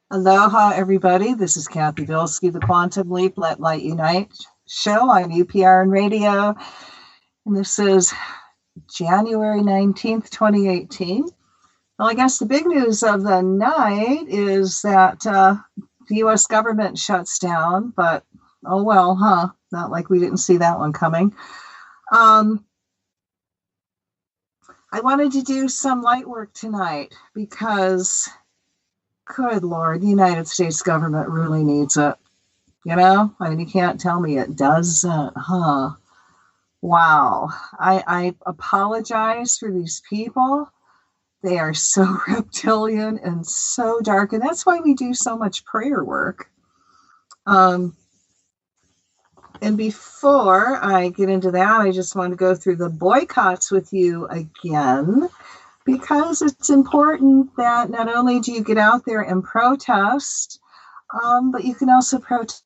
Aloha, everybody. This is Cathy Bilsky, the Quantum Leap, Let Light Unite show on UPRN Radio. And this is January 19th, 2018. Well, I guess the big news of the night is that the U.S. government shuts down, but oh well, huh? Not like we didn't see that one coming. I wanted to do some light work tonight because, good Lord, the United States government really needs it. You know, I mean, you can't tell me it doesn't, huh? Wow. I apologize for these people. They are so reptilian and so dark, and that's why we do so much prayer work. And before I get into that, I just want to go through the boycotts with you again, because it's important that not only do you get out there and protest, but you can also protest.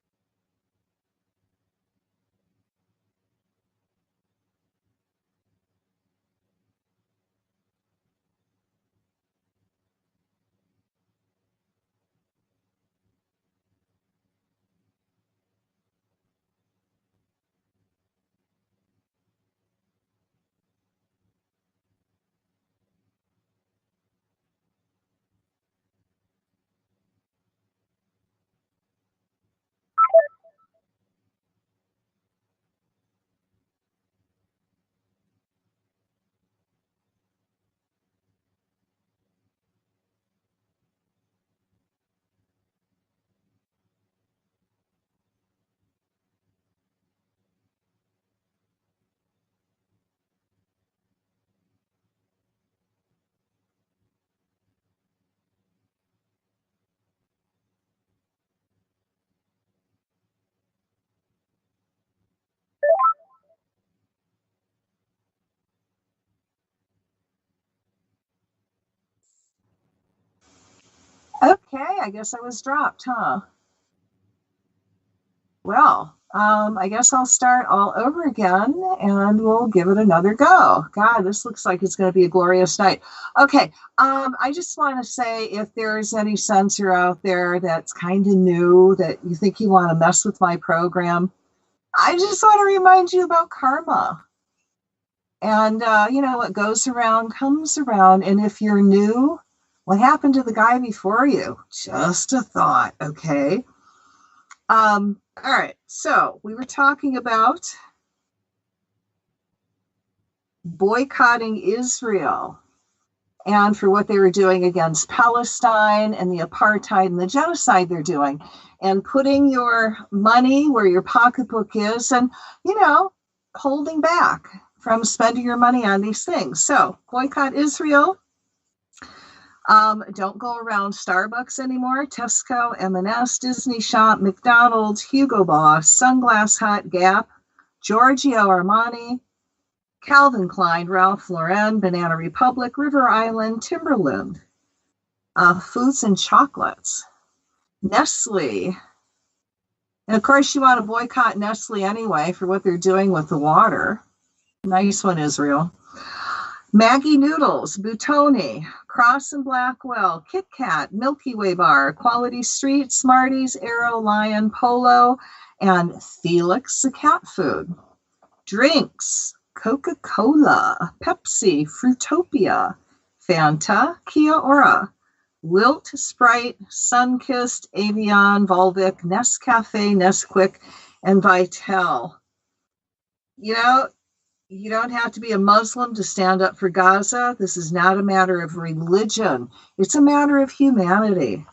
Okay, I guess I was dropped, huh? Well, I guess I'll start all over again and we'll give it another go. God, this looks like it's going to be a glorious night. Okay, I just want to say, if there's any censor out there that's kind of new, that you think you want to mess with my program, I just want to remind you about karma. And, what goes around comes around. And if you're new, what happened to the guy before you? Just a thought, okay? All right, so we were talking about boycotting Israel and for what they were doing against Palestine and the apartheid and the genocide they're doing, and putting your money where your pocketbook is, and, holding back from spending your money on these things. So boycott Israel. Don't go around Starbucks anymore. Tesco, M&S, Disney Shop, McDonald's, Hugo Boss, Sunglass Hut, Gap, Giorgio Armani, Calvin Klein, Ralph Lauren, Banana Republic, River Island, Timberland, foods and chocolates, Nestle. And of course, you want to boycott Nestle anyway for what they're doing with the water. Nice one, Israel. Maggie Noodles, Boutoni, Cross and Blackwell, Kit Kat, Milky Way Bar, Quality Street, Smarties, Aero, Lion, Polo, and Felix the cat food. Drinks, Coca-Cola, Pepsi, Fruitopia, Fanta, Kia Ora, Lilt, Sprite, Sunkist, Avion, Volvic, Nescafe, Nesquik, and Vital. You don't have to be a Muslim to stand up for Gaza. This is not a matter of religion. It's a matter of humanity.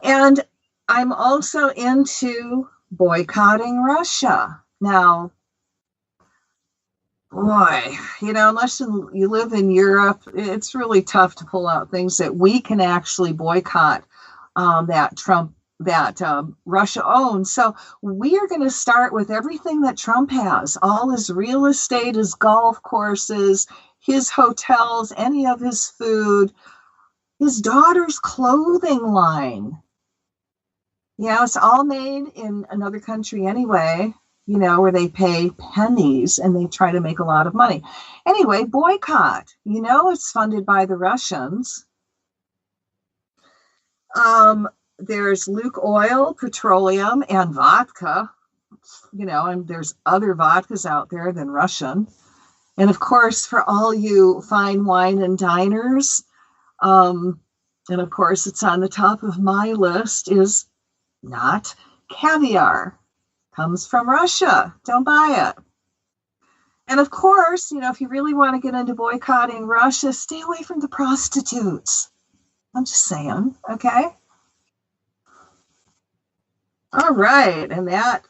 And I'm also into boycotting Russia. Now, boy, unless you live in Europe, it's really tough to pull out things that we can actually boycott, that Russia owns. So we are going to start with everything that Trump has, all his real estate, his golf courses, his hotels, any of his food, his daughter's clothing line. It's all made in another country anyway, where they pay pennies and they try to make a lot of money. Anyway, boycott. It's funded by the Russians. There's Luke oil, petroleum, and vodka. And there's other vodkas out there than Russian. And of course, for all you fine wine and diners, and of course, it's on the top of my list, is not caviar. Comes from Russia. Don't buy it. And of course, if you really want to get into boycotting Russia, stay away from the prostitutes. I'm just saying, okay? All right, and that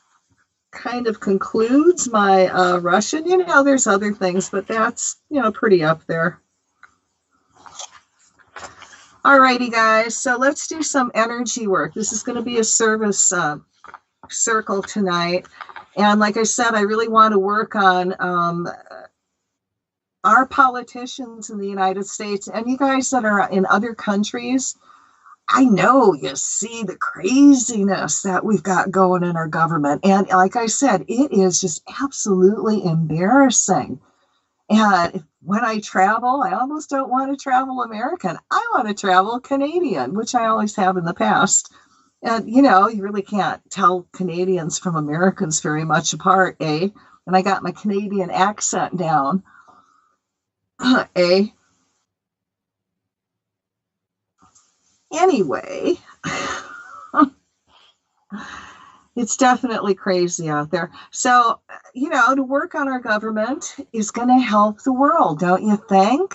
kind of concludes my Russian. There's other things, but that's, pretty up there. All righty, guys, so let's do some energy work. This is going to be a service circle tonight. And like I said, I really want to work on our politicians in the United States and you guys that are in other countries. I know you see the craziness that we've got going in our government. And like I said, it is just absolutely embarrassing. And when I travel, I almost don't want to travel American. I want to travel Canadian, which I always have in the past. And, you really can't tell Canadians from Americans very much apart, eh? And I got my Canadian accent down, eh? Anyway, it's definitely crazy out there. So, to work on our government is going to help the world, don't you think?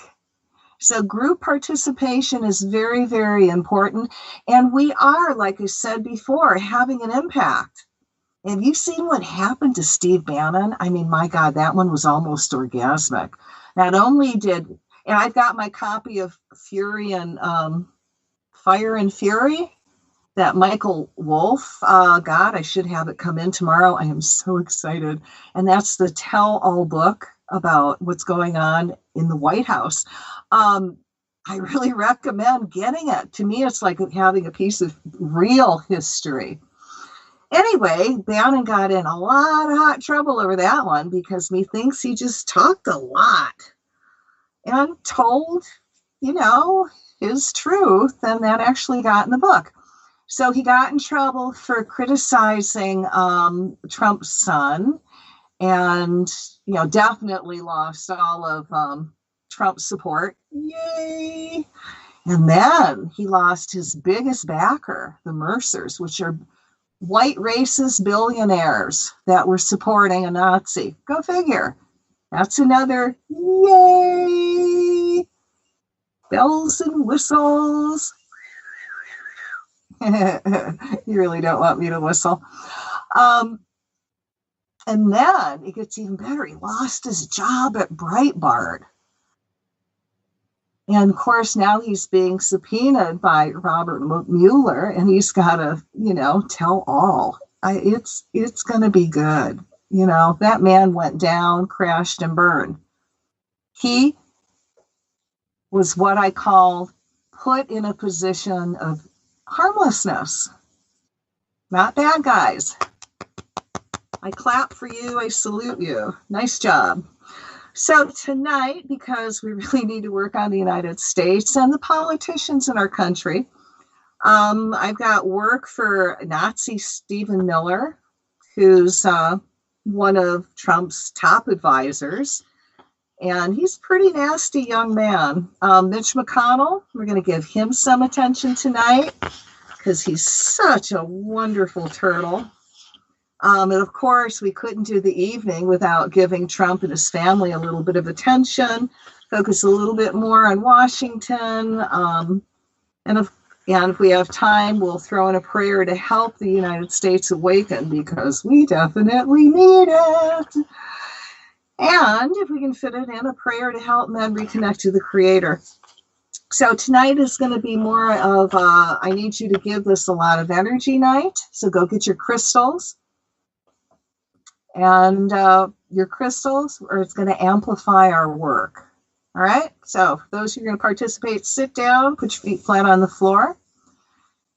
So group participation is very, very important. And we are, like I said before, having an impact. Have you seen what happened to Steve Bannon? I mean, my God, that one was almost orgasmic. Not only and I've got my copy of Fire and Fury that Michael Wolff got. I should have it come in tomorrow. I am so excited. And that's the tell-all book about what's going on in the White House. I really recommend getting it. To me, it's like having a piece of real history. Anyway, Bannon got in a lot of hot trouble over that one because methinks he just talked a lot and told, his truth, and that actually got in the book. So he got in trouble for criticizing Trump's son and, definitely lost all of Trump's support. Yay! And then he lost his biggest backer, the Mercers, which are white racist billionaires that were supporting a Nazi. Go figure. That's another yay! Bells and whistles. You really don't want me to whistle. And then it gets even better. He lost his job at Breitbart. And of course, now he's being subpoenaed by Robert Mueller, and he's got to, tell all. It's going to be good. That man went down, crashed, and burned. He was what I call put in a position of harmlessness. Not bad guys. I clap for you. I salute you. Nice job. So tonight, because we really need to work on the United States and the politicians in our country, I've got work for Nazi Stephen Miller, who's one of Trump's top advisors. And he's a pretty nasty young man. Mitch McConnell, we're going to give him some attention tonight because he's such a wonderful turtle. And of course, we couldn't do the evening without giving Trump and his family a little bit of attention, focus a little bit more on Washington. And if we have time, we'll throw in a prayer to help the United States awaken because we definitely need it. And if we can fit it in, a prayer to help men reconnect to the Creator. So tonight is going to be more of I need you to give this a lot of energy night. So go get your crystals. And your crystals, or it's going to amplify our work. All right? So those who are going to participate, sit down, put your feet flat on the floor.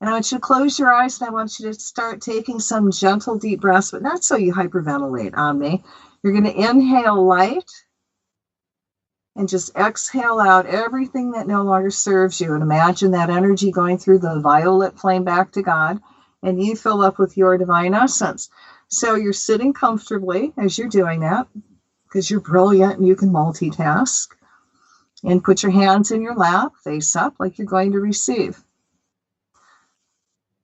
And I want you to close your eyes, and I want you to start taking some gentle, deep breaths, but not so you hyperventilate on me. You're going to inhale light, and just exhale out everything that no longer serves you. And imagine that energy going through the violet flame back to God, and you fill up with your divine essence. So you're sitting comfortably as you're doing that, because you're brilliant and you can multitask. And put your hands in your lap, face up, like you're going to receive.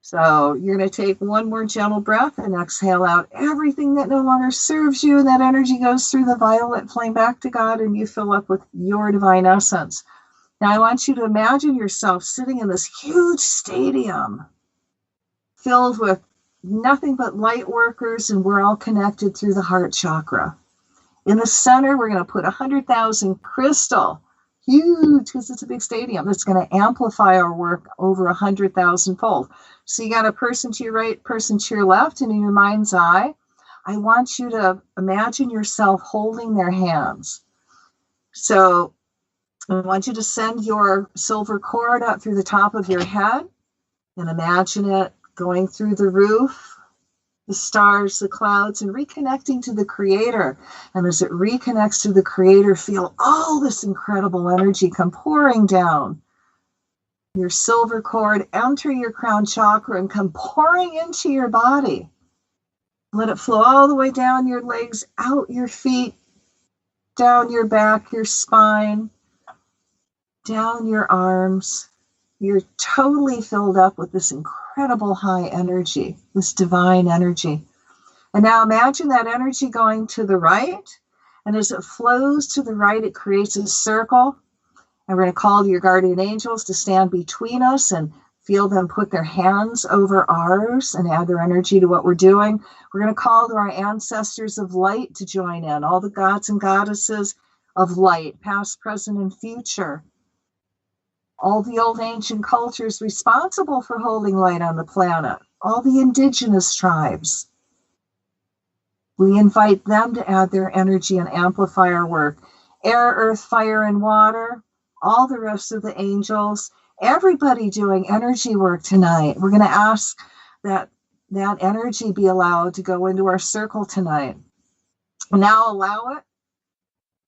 So you're going to take one more gentle breath and exhale out everything that no longer serves you. And that energy goes through the violet flame back to God, and you fill up with your divine essence. Now I want you to imagine yourself sitting in this huge stadium filled with nothing but light workers, and we're all connected through the heart chakra. In the center, we're going to put 100,000 crystal, huge, because it's a big stadium, that's going to amplify our work over 100,000 fold. So you got a person to your right, person to your left, and in your mind's eye, I want you to imagine yourself holding their hands. So I want you to send your silver cord up through the top of your head, and imagine it going through the roof, the stars, the clouds, and reconnecting to the Creator. And as it reconnects to the Creator, feel all this incredible energy come pouring down your silver cord, enter your crown chakra, and come pouring into your body. Let it flow all the way down your legs, out your feet, down your back, your spine, down your arms. You're totally filled up with this incredible high energy, this divine energy. And now imagine that energy going to the right. And as it flows to the right, it creates a circle. And we're going to call your guardian angels to stand between us and feel them put their hands over ours and add their energy to what we're doing. We're going to call to our ancestors of light to join in, all the gods and goddesses of light, past, present, and future. All the old ancient cultures responsible for holding light on the planet, all the indigenous tribes. We invite them to add their energy and amplify our work. Air, earth, fire, and water, all the rest of the angels, everybody doing energy work tonight. We're going to ask that that energy be allowed to go into our circle tonight. Now allow it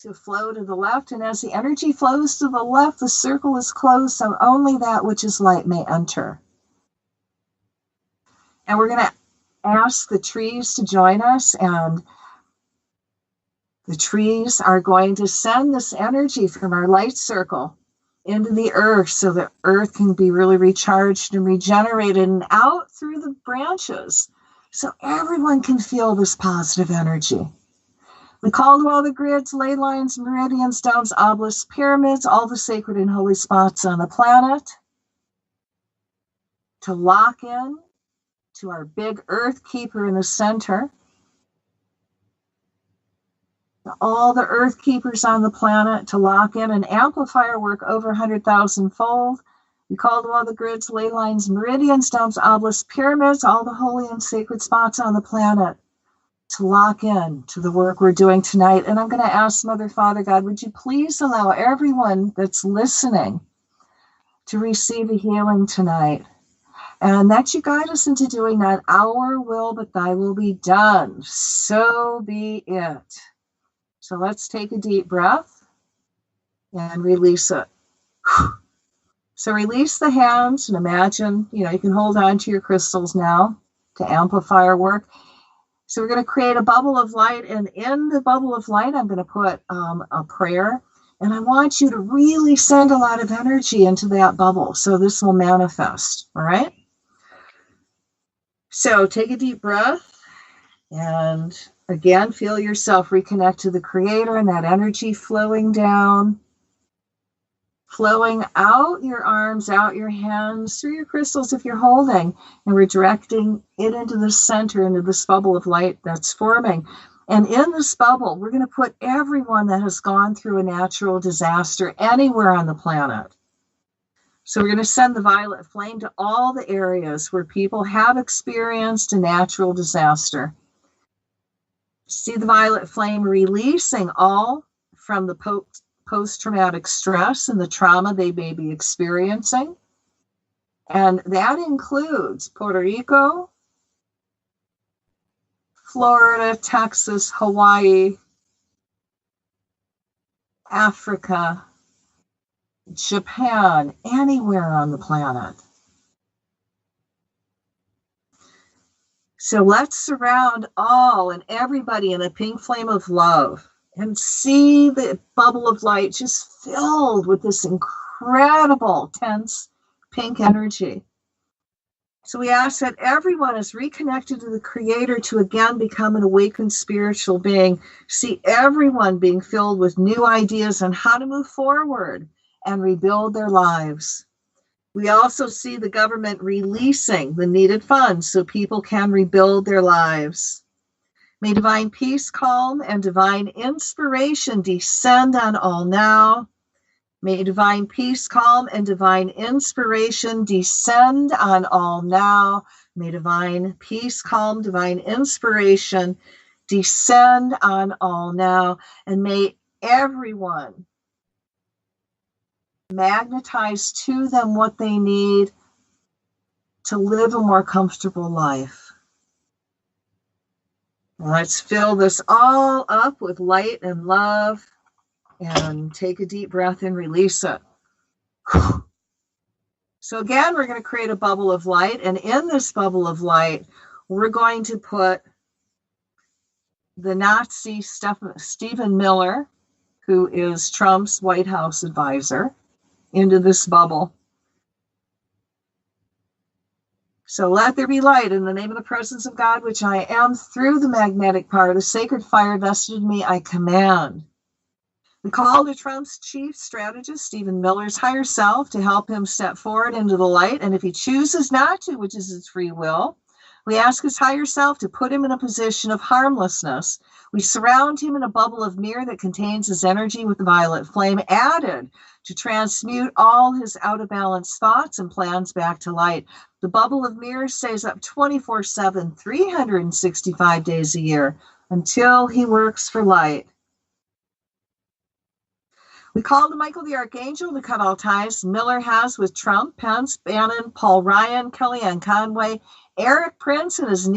to flow to the left, and as the energy flows to the left, the circle is closed, so only that which is light may enter. And we're going to ask the trees to join us, and the trees are going to send this energy from our light circle into the earth so that earth can be really recharged and regenerated, and out through the branches so everyone can feel this positive energy. We call to all the grids, ley lines, meridians, domes, obelisks, pyramids, all the sacred and holy spots on the planet, to lock in to our big earth keeper in the center. All the earth keepers on the planet to lock in and amplify our work over 100,000 fold. We call to all the grids, ley lines, meridians, domes, obelisks, pyramids, all the holy and sacred spots on the planet to lock in to the work we're doing tonight. And I'm going to ask Mother, Father, God, would you please allow everyone that's listening to receive a healing tonight, and that you guide us into doing not our will, but thy will be done. So be it. So let's take a deep breath and release it. So release the hands and imagine, you can hold on to your crystals now to amplify our work. So we're going to create a bubble of light, and in the bubble of light, I'm going to put a prayer, and I want you to really send a lot of energy into that bubble so this will manifest, all right? So take a deep breath, and again, feel yourself reconnect to the Creator and that energy flowing down, flowing out your arms, out your hands, through your crystals if you're holding, and we're directing it into the center, into this bubble of light that's forming. And in this bubble, we're going to put everyone that has gone through a natural disaster anywhere on the planet. So we're going to send the violet flame to all the areas where people have experienced a natural disaster. See the violet flame releasing all from the post-traumatic stress and the trauma they may be experiencing. And that includes Puerto Rico, Florida, Texas, Hawaii, Africa, Japan, anywhere on the planet. So let's surround all and everybody in a pink flame of love and see the bubble of light just filled with this incredible, tense pink energy. So we ask that everyone is reconnected to the Creator to again become an awakened spiritual being. See everyone being filled with new ideas on how to move forward and rebuild their lives. We also see the government releasing the needed funds so people can rebuild their lives. May divine peace, calm, and divine inspiration descend on all now. May divine peace, calm, and divine inspiration descend on all now. May divine peace, calm, divine inspiration descend on all now. And may everyone magnetize to them what they need to live a more comfortable life. Let's fill this all up with light and love and take a deep breath and release it. So again, we're going to create a bubble of light, and in this bubble of light, we're going to put the Nazi Stephen Miller, who is Trump's White House advisor, into this bubble. So let there be light in the name of the presence of God, which I am, through the magnetic power, the sacred fire vested in me, I command. We call to Trump's chief strategist, Stephen Miller's higher self, to help him step forward into the light. And if he chooses not to, which is his free will, we ask his higher self to put him in a position of harmlessness. We surround him in a bubble of mirror that contains his energy with the violet flame added to transmute all his out of balance thoughts and plans back to light. The bubble of mirror stays up 24/7, 365 days a year until he works for light. We call to Michael the Archangel to cut all ties Miller has with Trump, Pence, Bannon, Paul Ryan, Kellyanne Conway, Eric Prince and his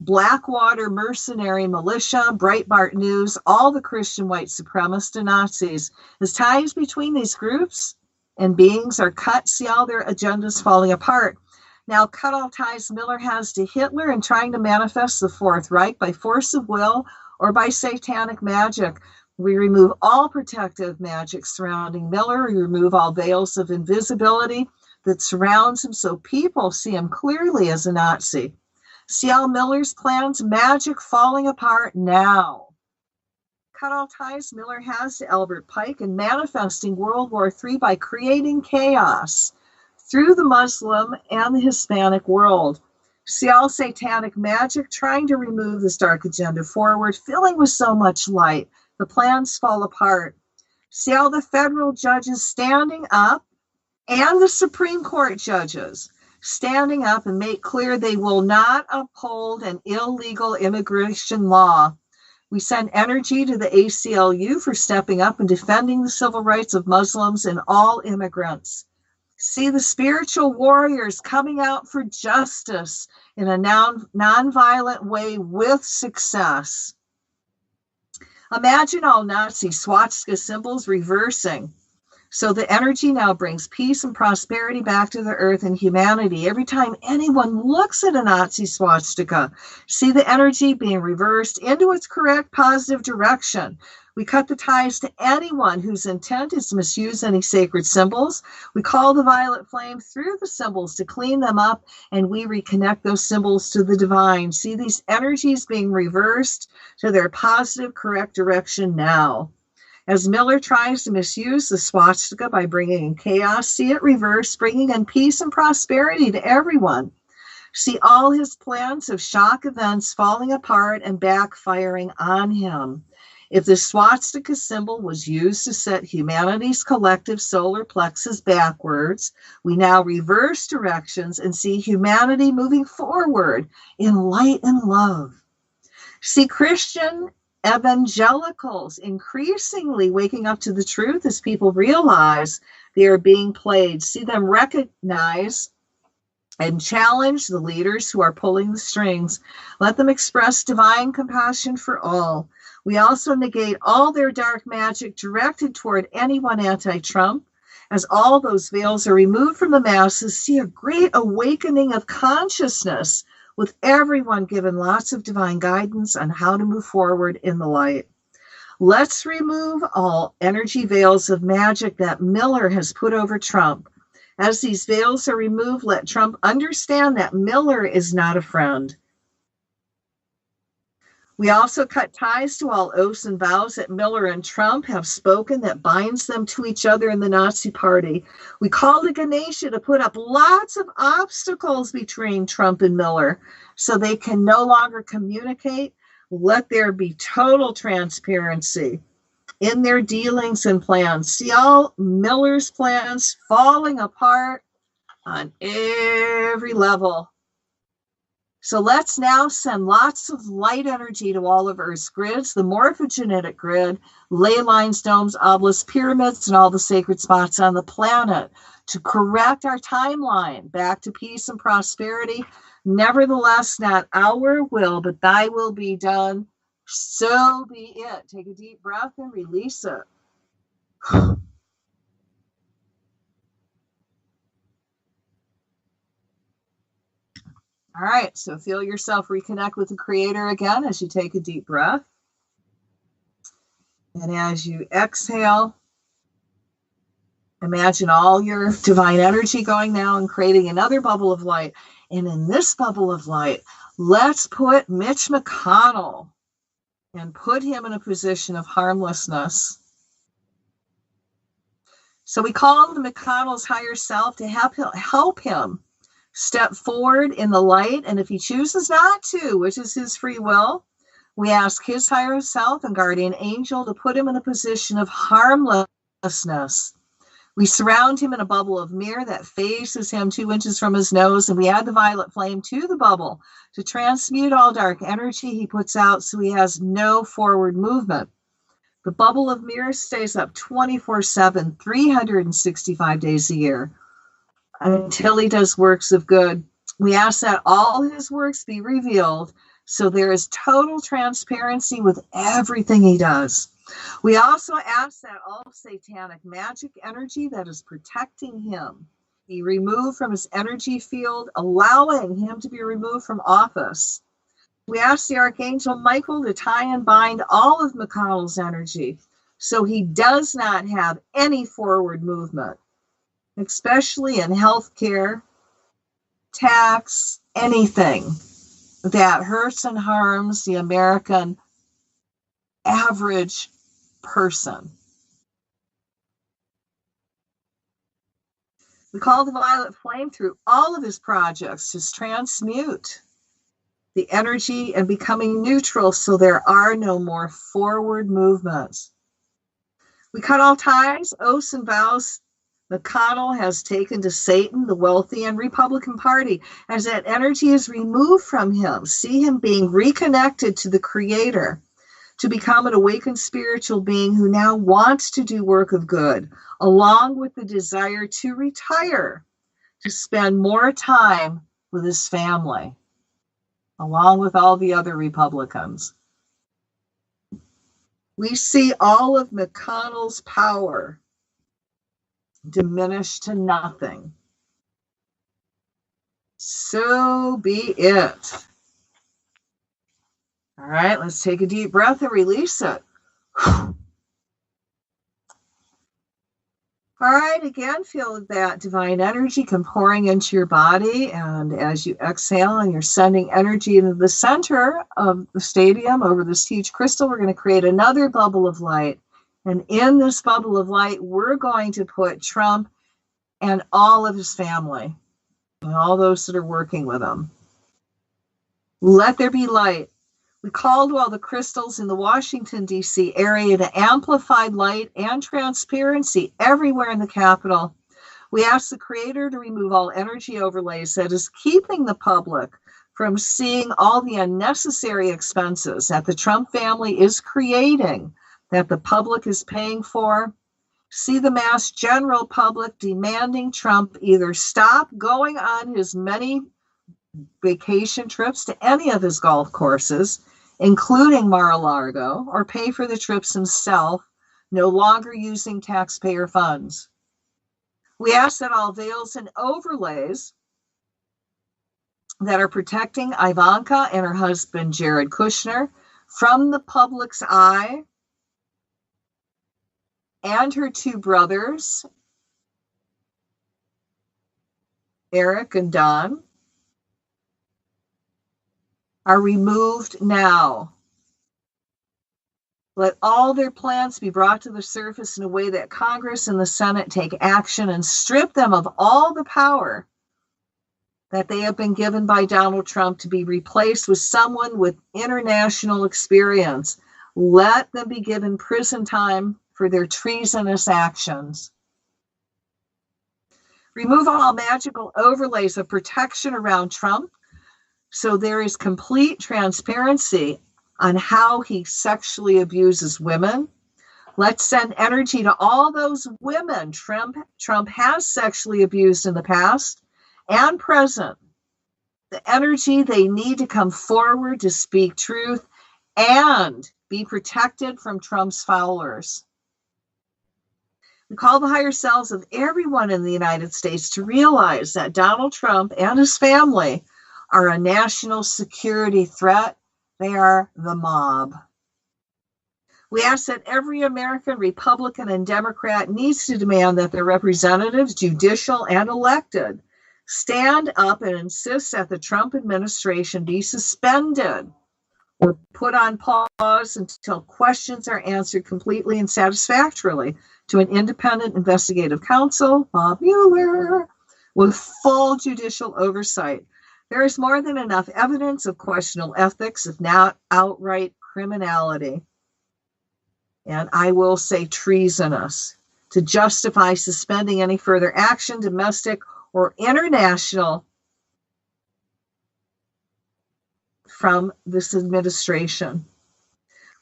Blackwater mercenary militia, Breitbart News, all the Christian white supremacists and Nazis. As ties between these groups and beings are cut, see all their agendas falling apart. Now cut all ties Miller has to Hitler and trying to manifest the Fourth Reich by force of will or by satanic magic. We remove all protective magic surrounding Miller. We remove all veils of invisibility that surrounds him so people see him clearly as a Nazi. See all Miller's plans, magic falling apart now. Cut all ties Miller has to Albert Pike and manifesting World War III by creating chaos through the Muslim and the Hispanic world. See all satanic magic trying to remove this dark agenda forward, filling with so much light. The plans fall apart. See all the federal judges standing up and the Supreme Court judges standing up and make clear they will not uphold an illegal immigration law. We send energy to the ACLU for stepping up and defending the civil rights of Muslims and all immigrants. See the spiritual warriors coming out for justice in a nonviolent way with success. Imagine all Nazi swastika symbols reversing. So the energy now brings peace and prosperity back to the earth and humanity. Every time anyone looks at a Nazi swastika, see the energy being reversed into its correct positive direction. We cut the ties to anyone whose intent is to misuse any sacred symbols. We call the violet flame through the symbols to clean them up, and we reconnect those symbols to the divine. See these energies being reversed to their positive, correct direction now. As Miller tries to misuse the swastika by bringing in chaos, see it reverse, bringing in peace and prosperity to everyone. See all his plans of shock events falling apart and backfiring on him. If the swastika symbol was used to set humanity's collective solar plexus backwards, we now reverse directions and see humanity moving forward in light and love. See Christian evangelicals increasingly waking up to the truth as people realize they are being played. See them recognize and challenge the leaders who are pulling the strings. Let them express divine compassion for all. We also negate all their dark magic directed toward anyone anti-Trump. As all those veils are removed from the masses, see a great awakening of consciousness, with everyone given lots of divine guidance on how to move forward in the light. Let's remove all energy veils of magic that Miller has put over Trump. As these veils are removed, let Trump understand that Miller is not a friend. We also cut ties to all oaths and vows that Miller and Trump have spoken that binds them to each other in the Nazi Party. We call to Ganesha to put up lots of obstacles between Trump and Miller so they can no longer communicate. Let there be total transparency in their dealings and plans. See all Miller's plans falling apart on every level. So let's now send lots of light energy to all of Earth's grids, the morphogenetic grid, ley lines, domes, obelisks, pyramids, and all the sacred spots on the planet to correct our timeline back to peace and prosperity. Nevertheless, not our will, but thy will be done. So be it. Take a deep breath and release it. All right, so feel yourself reconnect with the Creator again as you take a deep breath. And as you exhale, imagine all your divine energy going now and creating another bubble of light. And in this bubble of light, let's put Mitch McConnell and put him in a position of harmlessness. So we call the McConnell's higher self to help him step forward in the light. And if he chooses not to, which is his free will, we ask his higher self and guardian angel to put him in a position of harmlessness. We surround him in a bubble of mirror that faces him 2 inches from his nose, and we add the violet flame to the bubble to transmute all dark energy he puts out so he has no forward movement. The bubble of mirror stays up 24/7, 365 days a year until he does works of good. We ask that all his works be revealed so there is total transparency with everything he does. We also ask that all satanic magic energy that is protecting him be removed from his energy field, allowing him to be removed from office. We ask the Archangel Michael to tie and bind all of McConnell's energy so he does not have any forward movement, especially in healthcare, tax, anything that hurts and harms the American average person. We call the violet flame through all of his projects to transmute the energy and becoming neutral so there are no more forward movements. We cut all ties, oaths, and vows McConnell has taken to Satan, the wealthy, and Republican Party. As that energy is removed from him, see him being reconnected to the Creator to become an awakened spiritual being who now wants to do work of good, along with the desire to retire, to spend more time with his family, along with all the other Republicans. We see all of McConnell's power diminish to nothing. So be it. All right, let's take a deep breath and release it. All right, again, feel that divine energy come pouring into your body. And as you exhale and you're sending energy into the center of the stadium over this huge crystal, we're going to create another bubble of light. And in this bubble of light, we're going to put Trump and all of his family and all those that are working with him. Let there be light. We call to all the crystals in the Washington, D.C. area to amplify light and transparency everywhere in the Capitol. We ask the Creator to remove all energy overlays that is keeping the public from seeing all the unnecessary expenses that the Trump family is creating, that the public is paying for. See the mass general public demanding Trump either stop going on his many vacation trips to any of his golf courses including Mar-a-Lago, or pay for the trips himself, no longer using taxpayer funds. We ask that all veils and overlays that are protecting Ivanka and her husband, Jared Kushner, from the public's eye, and her two brothers, Eric and Don, are removed now. Let all their plans be brought to the surface in a way that Congress and the Senate take action and strip them of all the power that they have been given by Donald Trump to be replaced with someone with international experience. Let them be given prison time for their treasonous actions. Remove all magical overlays of protection around Trump so there is complete transparency on how he sexually abuses women. Let's send energy to all those women Trump has sexually abused in the past and present. The energy they need to come forward to speak truth and be protected from Trump's followers. We call the higher selves of everyone in the United States to realize that Donald Trump and his family are a national security threat. They are the mob. We ask that every American, Republican, and Democrat needs to demand that their representatives, judicial and elected, stand up and insist that the Trump administration be suspended or put on pause until questions are answered completely and satisfactorily to an independent investigative counsel, Bob Mueller, with full judicial oversight. There is more than enough evidence of questionable ethics, if not outright criminality, and I will say treasonous, to justify suspending any further action, domestic or international, from this administration.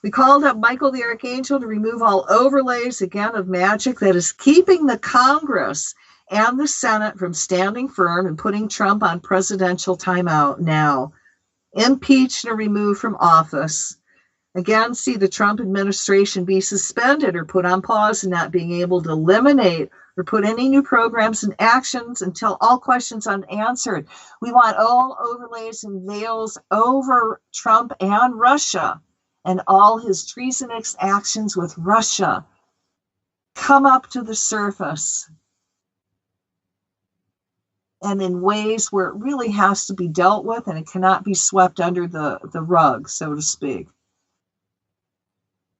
We called up Michael the Archangel to remove all overlays, again, of magic that is keeping the Congress and the Senate from standing firm and putting Trump on presidential timeout now. Impeached and removed from office. Again, see the Trump administration be suspended or put on pause and not being able to eliminate or put any new programs and actions until all questions unanswered. We want all overlays and veils over Trump and Russia and all his treasonous actions with Russia come up to the surface, and in ways where it really has to be dealt with and it cannot be swept under the rug, so to speak.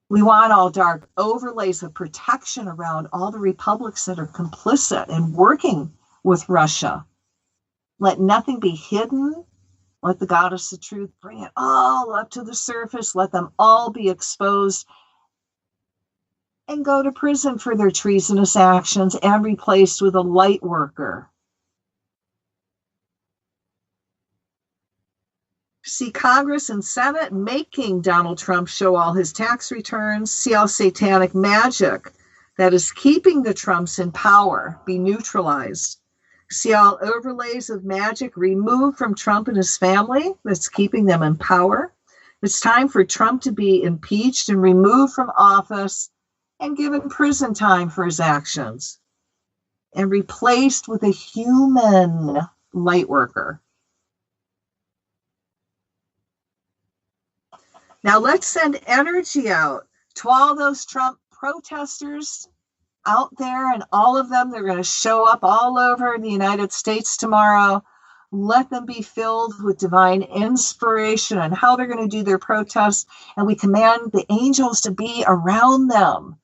We want all dark overlays of protection around all the republics that are complicit and working with Russia. Let nothing be hidden. Let the goddess of truth bring it all up to the surface. Let them all be exposed and go to prison for their treasonous actions and replaced with a light worker. See Congress and Senate making Donald Trump show all his tax returns. See all satanic magic that is keeping the Trumps in power be neutralized. See all overlays of magic removed from Trump and his family that's keeping them in power. It's time for Trump to be impeached and removed from office and given prison time for his actions and replaced with a human light worker. Now let's send energy out to all those Trump protesters out there, and all of them, they're going to show up all over the United States tomorrow. Let them be filled with divine inspiration on how they're going to do their protests, and we command the angels to be around them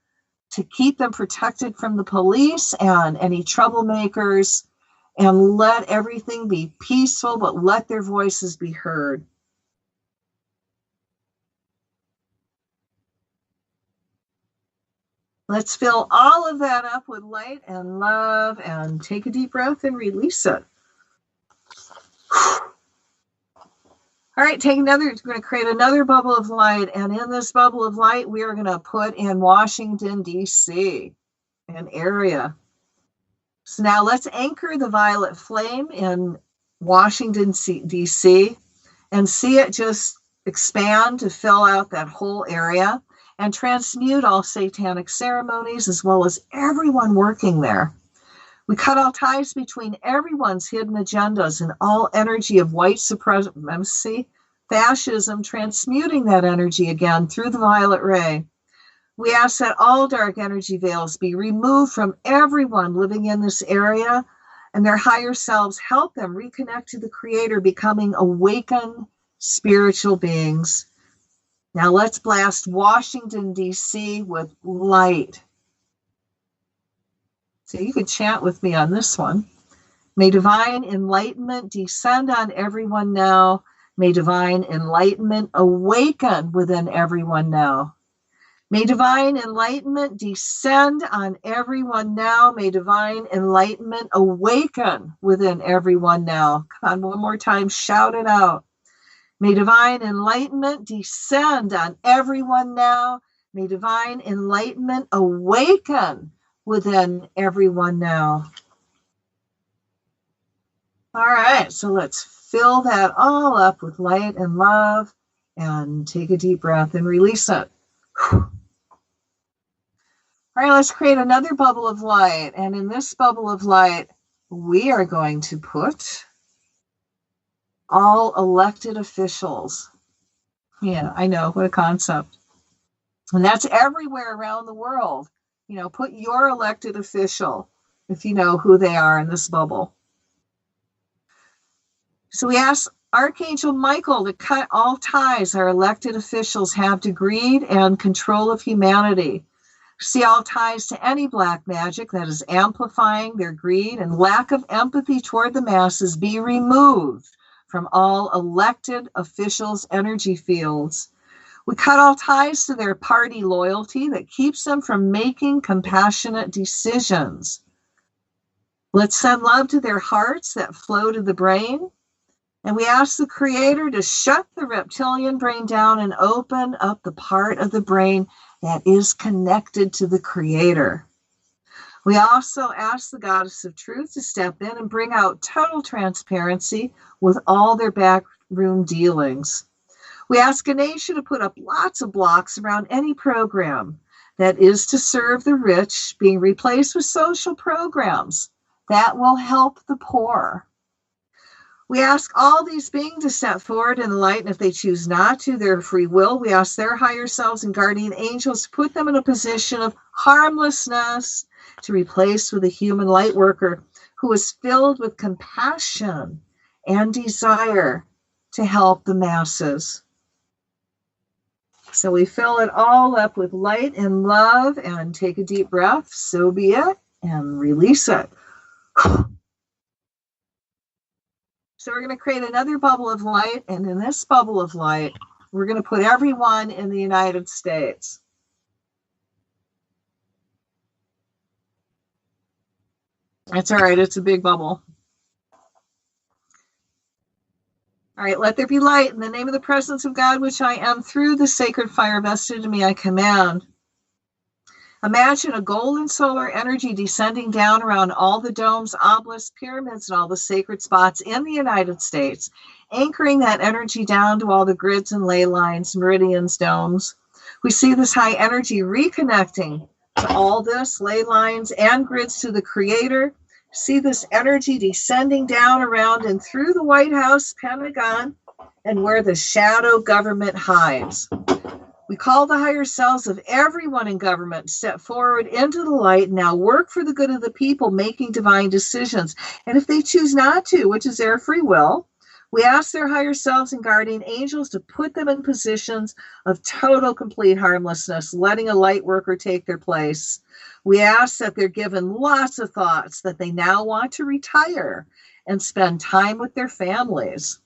to keep them protected from the police and any troublemakers, and let everything be peaceful, but let their voices be heard. Let's fill all of that up with light and love and take a deep breath and release it. All right, we're going to create another bubble of light. And in this bubble of light, we are going to put in Washington, D.C., an area. So now let's anchor the violet flame in Washington, D.C., and see it just expand to fill out that whole area, and transmute all satanic ceremonies as well as everyone working there. We cut all ties between everyone's hidden agendas and all energy of white supremacy, fascism, transmuting that energy again through the violet ray. We ask that all dark energy veils be removed from everyone living in this area, and their higher selves help them reconnect to the Creator, becoming awakened spiritual beings. Now let's blast Washington, D.C. with light. So you could chant with me on this one. May divine enlightenment descend on everyone now. May divine enlightenment awaken within everyone now. May divine enlightenment descend on everyone now. May divine enlightenment awaken within everyone now. Come on, one more time, shout it out. May divine enlightenment descend on everyone now. May divine enlightenment awaken within everyone now. All right, so let's fill that all up with light and love and take a deep breath and release it. All right, let's create another bubble of light. And in this bubble of light, we are going to put all elected officials. Yeah, I know, what a concept. And that's everywhere around the world. You know, put your elected official, if you know who they are in this bubble. So we ask Archangel Michael to cut all ties our elected officials have to greed and control of humanity. See all ties to any black magic that is amplifying their greed and lack of empathy toward the masses be removed from all elected officials' energy fields. We cut all ties to their party loyalty that keeps them from making compassionate decisions. Let's send love to their hearts that flow to the brain. And we ask the Creator to shut the reptilian brain down and open up the part of the brain that is connected to the Creator. We also ask the Goddess of Truth to step in and bring out total transparency with all their backroom dealings. We ask Ganesha to put up lots of blocks around any program that is to serve the rich, being replaced with social programs that will help the poor. We ask all these beings to step forward in the light, and if they choose not to, their free will, we ask their higher selves and guardian angels to put them in a position of harmlessness to replace with a human light worker who is filled with compassion and desire to help the masses. So we fill it all up with light and love and take a deep breath, so be it, and release it. So we're going to create another bubble of light, and in this bubble of light, we're going to put everyone in the United States. That's all right, it's a big bubble. All right, let there be light. In the name of the presence of God, which I am, through the sacred fire vested in me, I command. Imagine a golden solar energy descending down around all the domes, obelisks, pyramids, and all the sacred spots in the United States, anchoring that energy down to all the grids and ley lines, meridians, domes. We see this high energy reconnecting to all this, ley lines and grids to the Creator. See this energy descending down around and through the White House, Pentagon, and where the shadow government hides. We call the higher selves of everyone in government to step forward into the light and now work for the good of the people, making divine decisions. And if they choose not to, which is their free will, we ask their higher selves and guardian angels to put them in positions of total, complete harmlessness, letting a light worker take their place. We ask that they're given lots of thoughts that they now want to retire and spend time with their families.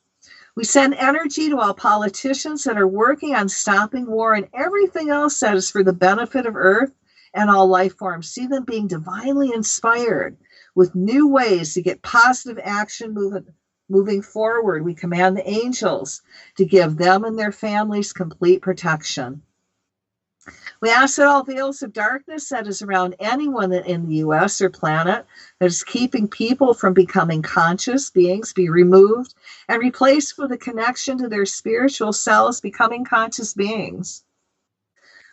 We send energy to all politicians that are working on stopping war and everything else that is for the benefit of Earth and all life forms. See them being divinely inspired with new ways to get positive action moving forward. We command the angels to give them and their families complete protection. We ask that all veils of darkness that is around anyone that in the U.S. or planet that is keeping people from becoming conscious beings be removed and replaced with a connection to their spiritual selves becoming conscious beings.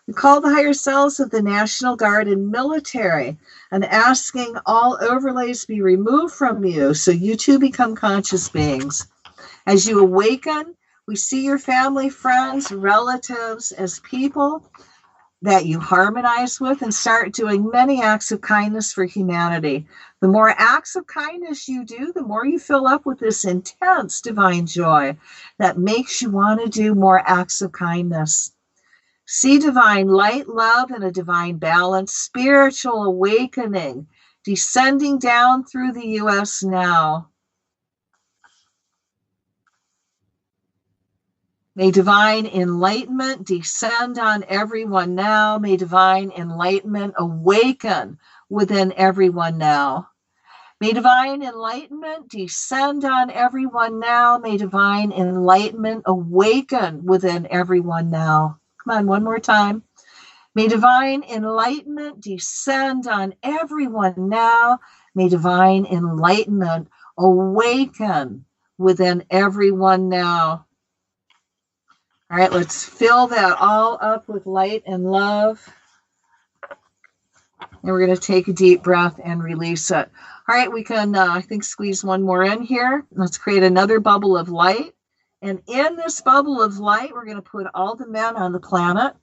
We call the higher selves of the National Guard and military and asking all overlays be removed from you so you too become conscious beings. As you awaken, we see your family, friends, relatives as people that you harmonize with and start doing many acts of kindness for humanity. The more acts of kindness you do, the more you fill up with this intense divine joy that makes you want to do more acts of kindness. See divine light, love, and a divine balance, spiritual awakening, descending down through the U.S. now. May divine enlightenment descend on everyone now. May divine enlightenment awaken within everyone now. May divine enlightenment descend on everyone now. May divine enlightenment awaken within everyone now. Come on, one more time. May divine enlightenment descend on everyone now. May divine enlightenment awaken within everyone now. All right, let's fill that all up with light and love. And we're going to take a deep breath and release it. All right, we can, I think, squeeze one more in here. Let's create another bubble of light. And in this bubble of light, we're going to put all the men on the planet.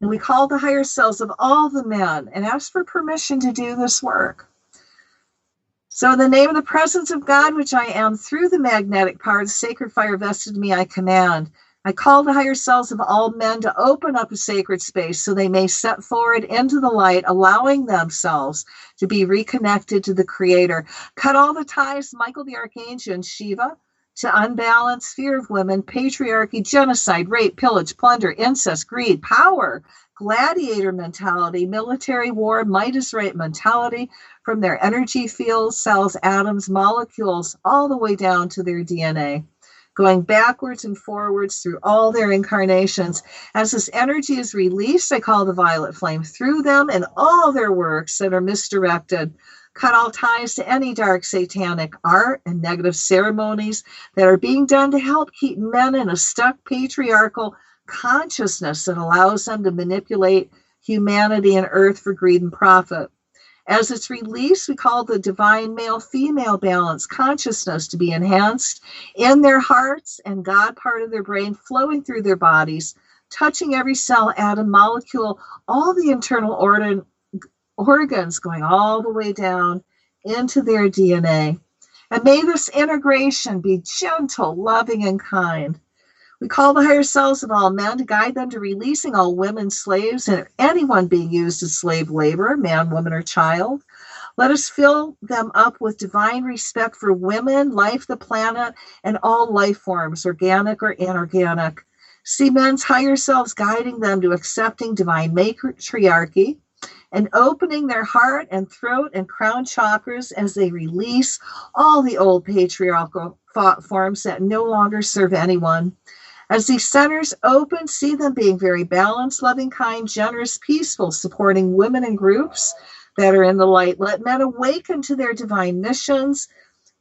And we call the higher selves of all the men and ask for permission to do this work. So in the name of the presence of God, which I am, through the magnetic power of the sacred fire vested in me, I command. I call the higher selves of all men to open up a sacred space so they may step forward into the light, allowing themselves to be reconnected to the Creator. Cut all the ties, Michael the Archangel and Shiva, to unbalanced fear of women, patriarchy, genocide, rape, pillage, plunder, incest, greed, power, gladiator mentality, military war, Midas right mentality, from their energy fields, cells, atoms, molecules, all the way down to their DNA, going backwards and forwards through all their incarnations. As this energy is released, I call the violet flame through them and all their works that are misdirected. Cut all ties to any dark satanic art and negative ceremonies that are being done to help keep men in a stuck patriarchal consciousness that allows them to manipulate humanity and earth for greed and profit. As it's released, we call the divine male-female balance consciousness to be enhanced in their hearts and God part of their brain flowing through their bodies, touching every cell, atom, molecule, all the internal organs going all the way down into their DNA. And may this integration be gentle, loving, and kind. We call the higher selves of all men to guide them to releasing all women slaves and anyone being used as slave labor, man, woman, or child. Let us fill them up with divine respect for women, life, the planet, and all life forms, organic or inorganic. See men's higher selves guiding them to accepting divine matriarchy and opening their heart and throat and crown chakras as they release all the old patriarchal thought forms that no longer serve anyone. As these centers open, see them being very balanced, loving, kind, generous, peaceful, supporting women and groups that are in the light. Let men awaken to their divine missions,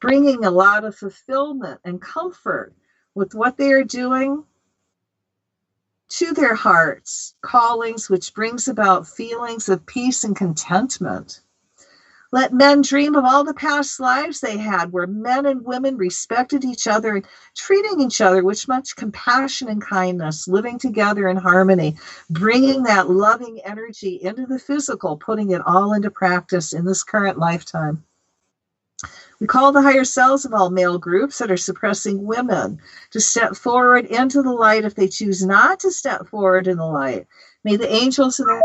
bringing a lot of fulfillment and comfort with what they are doing to their hearts, callings, which brings about feelings of peace and contentment. Let men dream of all the past lives they had where men and women respected each other and treating each other with much compassion and kindness, living together in harmony, bringing that loving energy into the physical, putting it all into practice in this current lifetime. We call the higher selves of all male groups that are suppressing women to step forward into the light if they choose not to step forward in the light. May the angels and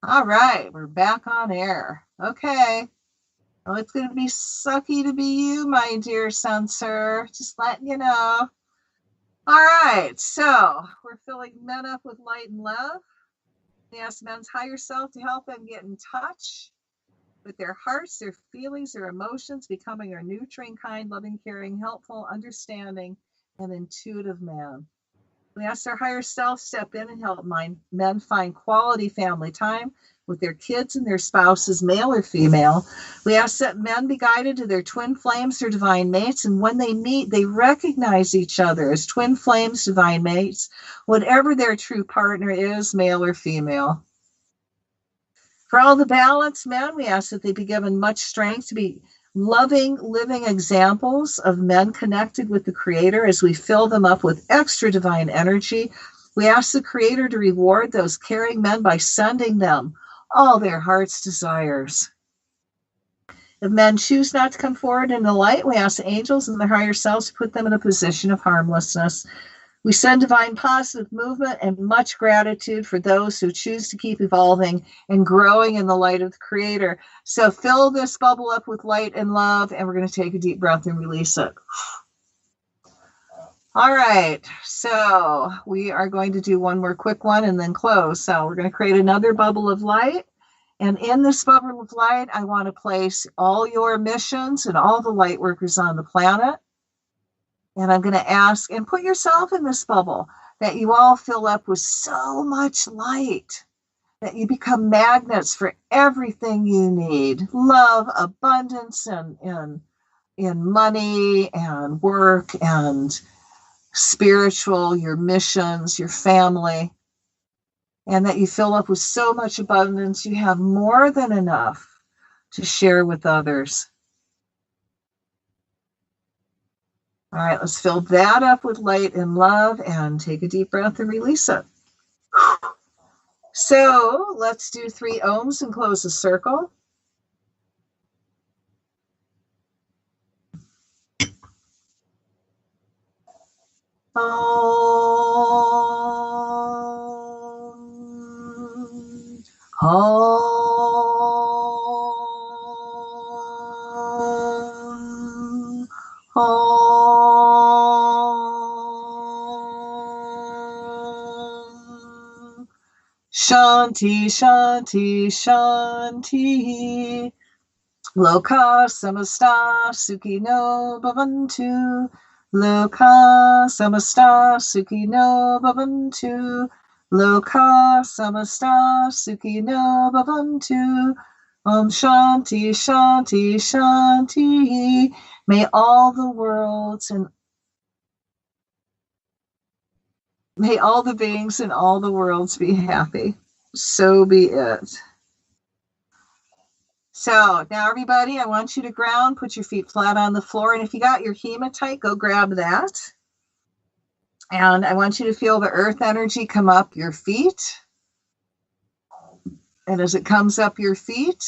All right, we're back on air. Okay. Well, it's going to be sucky to be you, my dear sensor. Just letting you know. All right, so we're filling men up with light and love. We ask men's higher self to help them get in touch with their hearts, their feelings, their emotions, becoming a nurturing, kind, loving, caring, helpful, understanding, and intuitive man. We ask their higher self step in and help men find quality family time with their kids and their spouses, male or female. We ask that men be guided to their twin flames, their divine mates, and when they meet, they recognize each other as twin flames, divine mates, whatever their true partner is, male or female. For all the balanced men, we ask that they be given much strength to be loving, living examples of men connected with the Creator as we fill them up with extra divine energy. We ask the Creator to reward those caring men by sending them all their heart's desires. If men choose not to come forward in the light, we ask the angels and their higher selves to put them in a position of harmlessness. We send divine positive movement and much gratitude for those who choose to keep evolving and growing in the light of the Creator. So fill this bubble up with light and love, and we're going to take a deep breath and release it. All right, so we are going to do one more quick one and then close. So we're going to create another bubble of light. And in this bubble of light, I want to place all your missions and all the light workers on the planet. And I'm going to ask, and put yourself in this bubble, that you all fill up with so much light that you become magnets for everything you need. Love, abundance, and in money and work and spiritual, your missions, your family. And that you fill up with so much abundance, you have more than enough to share with others. All right, let's fill that up with light and love and take a deep breath and release it. So let's do 3 ohms and close the circle. Om. Om. Om. Shanti, Shanti, Shanti. Loka samasta sukhino bhavantu. Loka samasta sukhino bhavantu. Loka samasta sukhino bhavantu. Om Shanti, Shanti, Shanti. May all the worlds and may all the beings in all the worlds be happy. So be it. So now, everybody, I want you to ground, put your feet flat on the floor. And if you got your hematite, go grab that. And I want you to feel the earth energy come up your feet. And as it comes up your feet,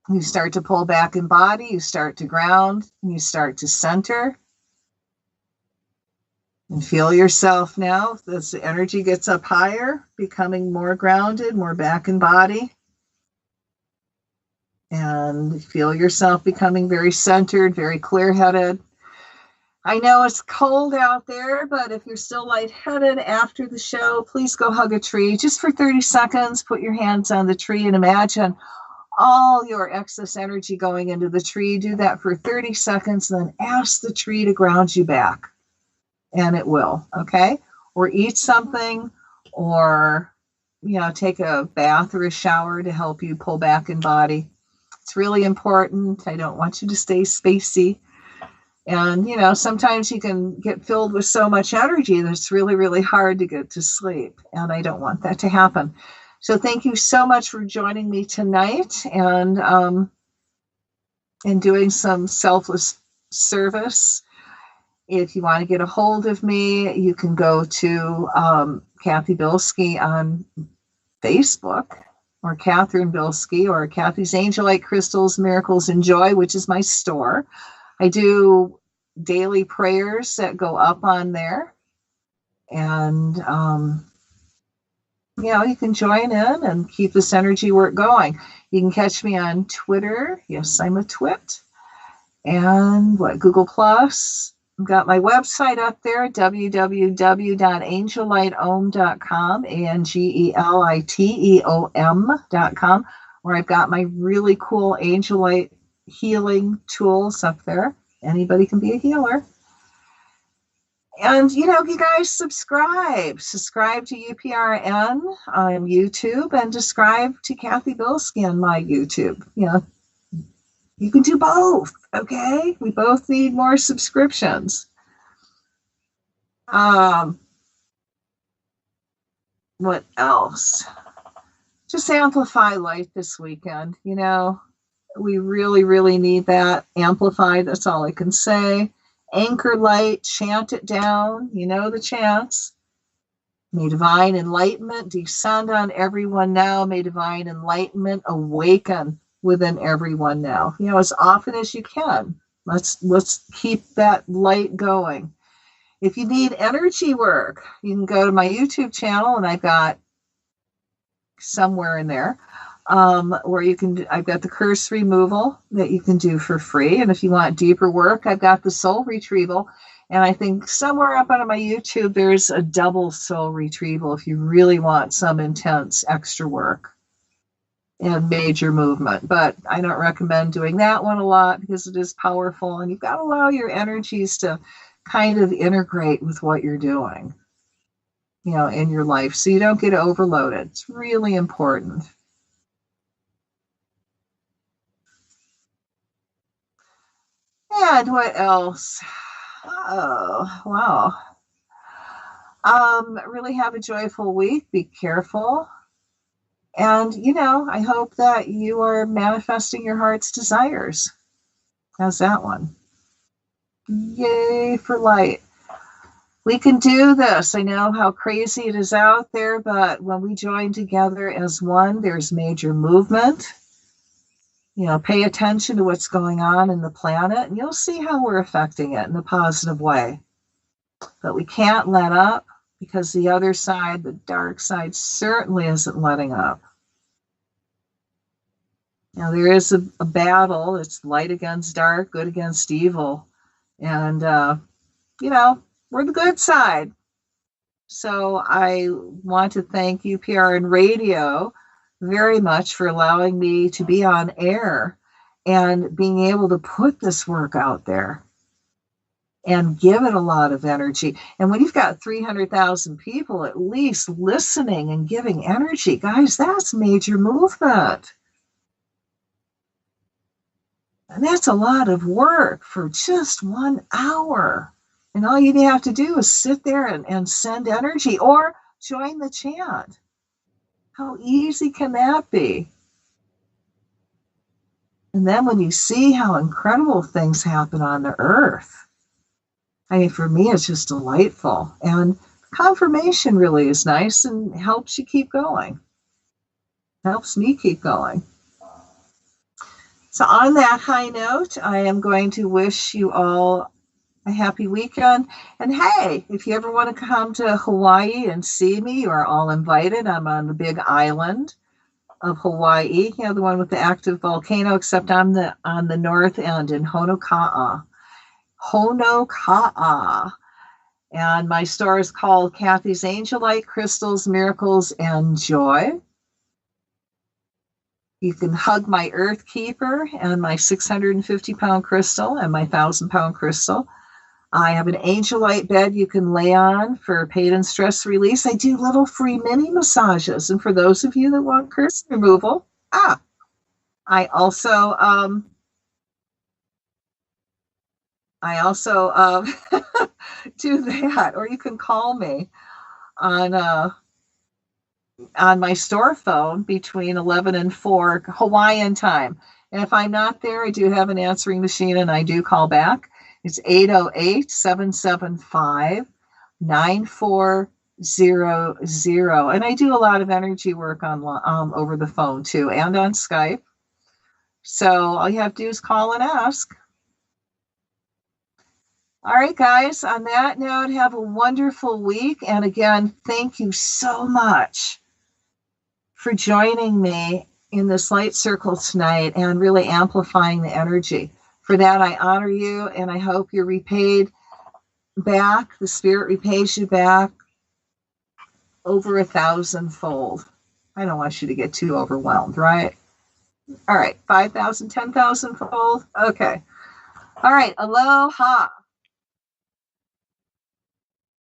you start to pull back in body, you start to ground, and you start to center. And feel yourself now, as the energy gets up higher, becoming more grounded, more back in body. And feel yourself becoming very centered, very clear-headed. I know it's cold out there, but if you're still lightheaded after the show, please go hug a tree. Just for 30 seconds, put your hands on the tree and imagine all your excess energy going into the tree. Do that for 30 seconds, then ask the tree to ground you back. And it will, okay? Or eat something, or, take a bath or a shower to help you pull back in body. It's really important. I don't want you to stay spacey. And, sometimes you can get filled with so much energy that it's really, really hard to get to sleep. And I don't want that to happen. So thank you so much for joining me tonight and doing some selfless service. If you want to get a hold of me, you can go to Cathy Bilsky on Facebook, or Catherine Bilsky, or Cathy's Angelite Crystals, Miracles, and Joy, which is my store. I do daily prayers that go up on there. And you can join in and keep this energy work going. You can catch me on Twitter. Yes, I'm a twit. And Google Plus. I've got my website up there, www.angelliteom.com, ANGELITEOM.com, where I've got my really cool Angel Light healing tools up there. Anybody can be a healer. And, you guys subscribe to UPRN on YouTube and subscribe to Cathy Bilsky on my YouTube. You can do both, okay? We both need more subscriptions. What else? Just amplify light this weekend. We really, really need that amplified. That's all I can say. Anchor light, chant it down. You know the chants. May divine enlightenment descend on everyone now. May divine enlightenment awaken within everyone now. As often as you can. Let's keep that light going. If you need energy work, you can go to my YouTube channel, and I've got somewhere in there where I've got the curse removal that you can do for free. And if you want deeper work, I've got the soul retrieval. And I think somewhere up on my YouTube, there's a double soul retrieval if you really want some intense extra work and major movement. But I don't recommend doing that one a lot because it is powerful, and you've got to allow your energies to kind of integrate with what you're doing, in your life, so you don't get overloaded. It's really important. And what else? Oh, wow. Really have a joyful week. Be careful. And, I hope that you are manifesting your heart's desires. How's that one? Yay for light. We can do this. I know how crazy it is out there, but when we join together as one, there's major movement. Pay attention to what's going on in the planet, and you'll see how we're affecting it in a positive way. But we can't let up, because the other side, the dark side, certainly isn't letting up. There is a battle. It's light against dark, good against evil. And, we're the good side. So I want to thank UPRN Radio very much for allowing me to be on air and being able to put this work out there and give it a lot of energy. And when you've got 300,000 people at least listening and giving energy, guys, that's major movement. And that's a lot of work for just 1 hour. And all you have to do is sit there and send energy or join the chant. How easy can that be? And then when you see how incredible things happen on the earth, for me, it's just delightful. And confirmation really is nice and helps you keep going. Helps me keep going. So on that high note, I am going to wish you all a happy weekend. And hey, if you ever want to come to Hawaii and see me, you are all invited. I'm on the big island of Hawaii, the one with the active volcano, except I'm on the north end in Honoka'a. And my store is called Cathy's Angel Light, Crystals, Miracles, and Joy. You can hug my Earth Keeper and my 650-pound crystal and my 1,000-pound crystal. I have an angel light bed you can lay on for pain and stress release. I do little free mini massages. And for those of you that want curse removal, I also do that. Or you can call me on my store phone between 11 and 4 Hawaiian time. And if I'm not there, I do have an answering machine and I do call back. It's 808-775-9400. And I do a lot of energy work on over the phone too, and on Skype. So all you have to do is call and ask. All right, guys, on that note, have a wonderful week. And again, thank you so much for joining me in this light circle tonight and really amplifying the energy. For that, I honor you, and I hope you're repaid back. The Spirit repays you back over 1,000-fold. I don't want you to get too overwhelmed, right? All right, 5,000, 10,000-fold. Okay. All right, aloha.